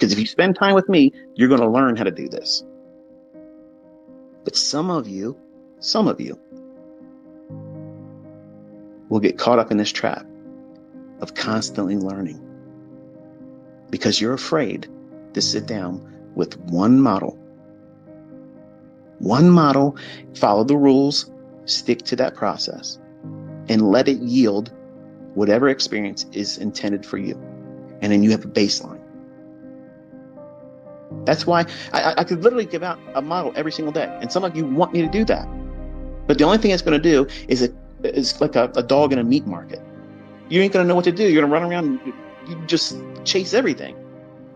Because if you spend time with me, you're going to learn how to do this. But some of you will get caught up in this trap of constantly learning because you're afraid to sit down with one model, follow the rules, stick to that process, and let it yield whatever experience is intended for you. And then you have a baseline. That's why I could literally give out a model every single day. And some of you want me to do that. But the only thing it's going to do is like a dog in a meat market. You ain't going to know what to do. You're going to run around and you just chase everything.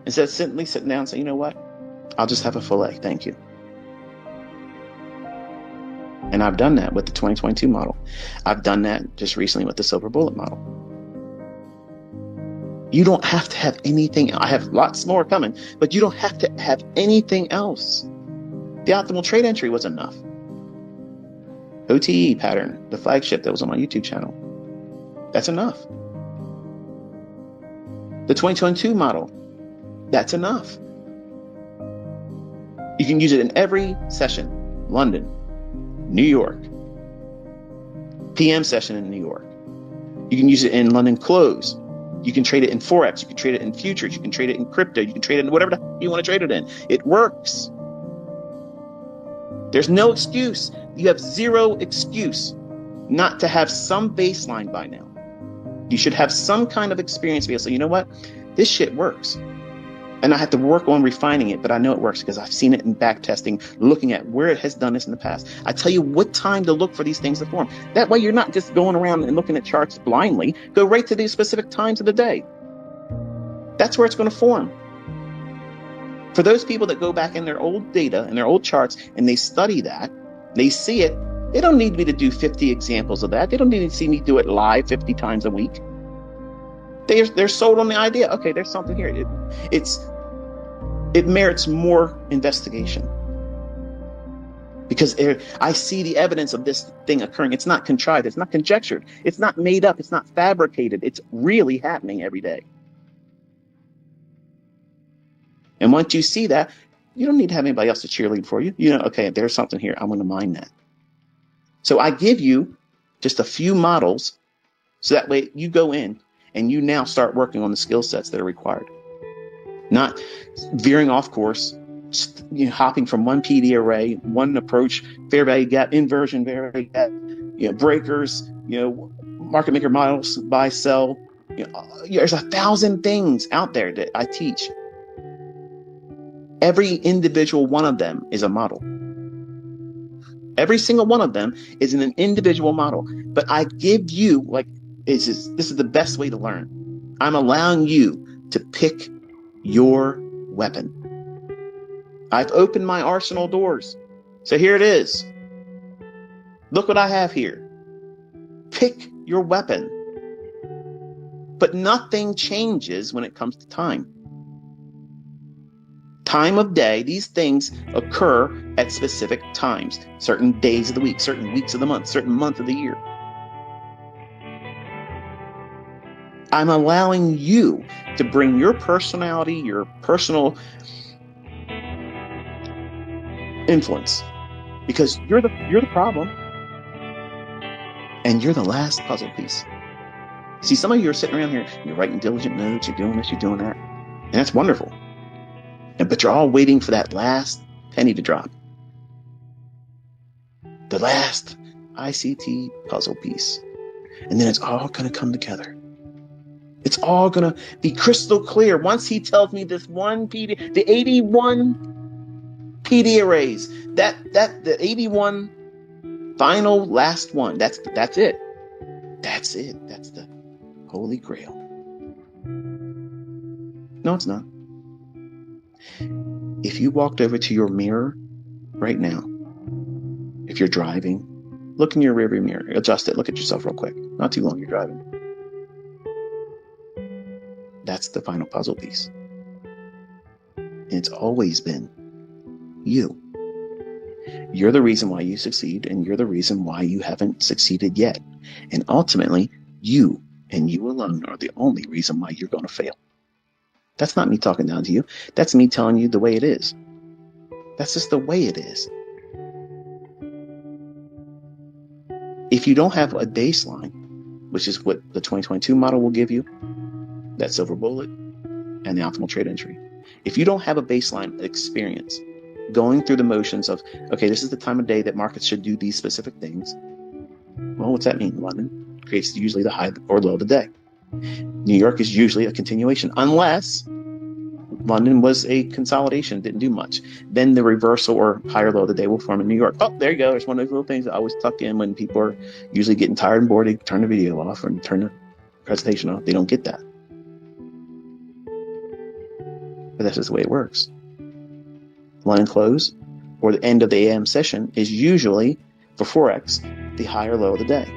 Instead of sitting down and say, you know what? I'll just have a filet. Thank you. And I've done that with the 2022 model. I've done that just recently with the silver bullet model. You don't have to have anything. I have lots more coming, but you don't have to have anything else. The optimal trade entry was enough. OTE pattern, the flagship that was on my YouTube channel. That's enough. The 2022 model, that's enough. You can use it in every session. London, New York, PM session in New York. You can use it in London close. You can trade it in Forex. You can trade it in futures. You can trade it in crypto. You can trade it in whatever you want to trade it in. It works. There's no excuse. You have zero excuse not to have some baseline by now. You should have some kind of experience to be able to say, you know what? This shit works. And I have to work on refining it, but I know it works because I've seen it in back testing, looking at where it has done this in the past. I tell you what time to look for these things to form. That way you're not just going around and looking at charts blindly. Go right to these specific times of the day. That's where it's going to form. For those people that go back in their old data and their old charts and they study that, they see it, they don't need me to do 50 examples of that. They don't need to see me do it live 50 times a week. They're sold on the idea. Okay, there's something here. It merits more investigation because I see the evidence of this thing occurring. It's not contrived. It's not conjectured. It's not made up. It's not fabricated. It's really happening every day. And once you see that, you don't need to have anybody else to cheerlead for you. You know, okay, there's something here. I'm going to mine that. So I give you just a few models so that way you go in and you now start working on the skill sets that are required. Not veering off course, hopping from one PD array, one approach, fair value gap, inversion value gap, breakers, market maker models, buy, sell. There's 1,000 things out there that I teach. Every individual one of them is a model. Every single one of them is an individual model. But I give you, this is the best way to learn. I'm allowing you to pick your weapon. I've opened my arsenal doors. So here it is. Look what I have here. Pick your weapon. But nothing changes when it comes to time. Time of day, these things occur at specific times, certain days of the week, certain weeks of the month, certain month of the year. I'm allowing you to bring your personality, your personal influence, because you're the problem, and you're the last puzzle piece. See, some of you are sitting around here, you're writing diligent notes, you're doing this, you're doing that, and that's wonderful. But you're all waiting for that last penny to drop. The last ICT puzzle piece. And then it's all going to come together. It's all going to be crystal clear. Once he tells me this one PD, the 81 PD arrays, the 81 final last one, that's it. That's it. That's the Holy Grail. No, it's not. If you walked over to your mirror right now, if you're driving, look in your rearview mirror, adjust it, look at yourself real quick. Not too long you're driving. That's the final puzzle piece. And it's always been you. You're the reason why you succeed, and you're the reason why you haven't succeeded yet. And ultimately, you and you alone are the only reason why you're going to fail. That's not me talking down to you. That's me telling you the way it is. That's just the way it is. If you don't have a baseline, which is what the 2022 model will give you, that silver bullet and the optimal trade entry. If you don't have a baseline experience going through the motions of, okay, this is the time of day that markets should do these specific things. Well, what's that mean? London creates usually the high or low of the day. New York is usually a continuation, unless London was a consolidation, didn't do much. Then the reversal or higher low of the day will form in New York. Oh, there you go. There's one of those little things I always tuck in when people are usually getting tired and bored. They turn the video off or turn the presentation off. They don't get that. But that's just the way it works. London close or the end of the AM session is usually, for Forex, the higher low of the day.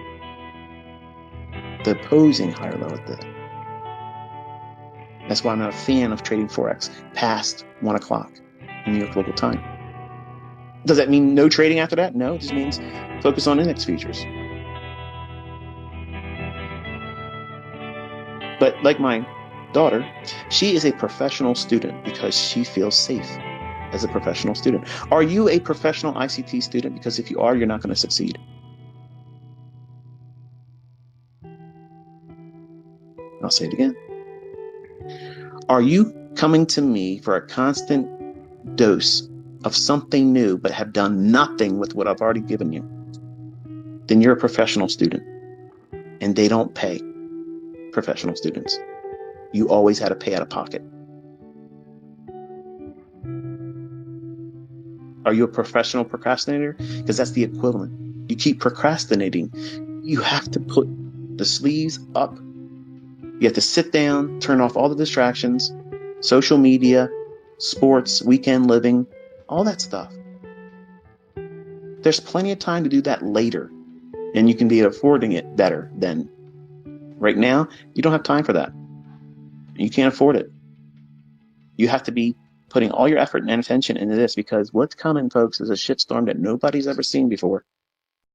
The opposing higher low of the day. That's why I'm not a fan of trading Forex past 1 o'clock in New York local time. Does that mean no trading after that? No, it just means focus on index futures. But like my daughter, she is a professional student because she feels safe as a professional student. Are you a professional ICT student? Because if you are, you're not going to succeed. I'll say it again. Are you coming to me for a constant dose of something new but have done nothing with what I've already given you? Then you're a professional student, and they don't pay professional students. You always had to pay out of pocket. Are you a professional procrastinator? Because that's the equivalent. You keep procrastinating. You have to put the sleeves up. You have to sit down, turn off all the distractions, social media, sports, weekend living, all that stuff. There's plenty of time to do that later, and you can be affording it better than right now. You don't have time for that. You can't afford it. You have to be putting all your effort and attention into this, because what's coming, folks, is a shitstorm that nobody's ever seen before.